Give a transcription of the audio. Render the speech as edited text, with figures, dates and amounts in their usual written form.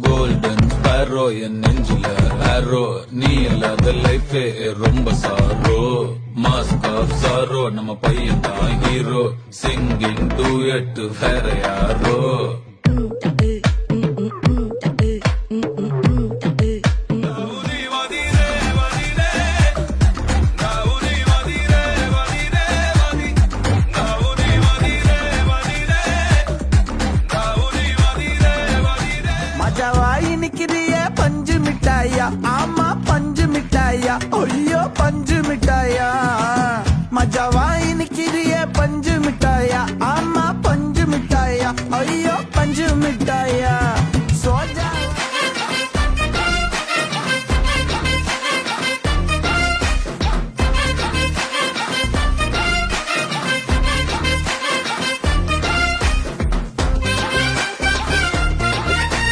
golden Sparrow என் நெஞ்சில ஆரோ நீ இல்லாத லைஃபே ரொம்ப சாரோ மாஸ்க் ஆஃப் சாரோ நம்ம பையன் தான் ஹீரோ சிங்கிங் டூயட் வேற யாரோ மஜாவாய் நிக்கிறிய பஞ்சு மிட்டாயா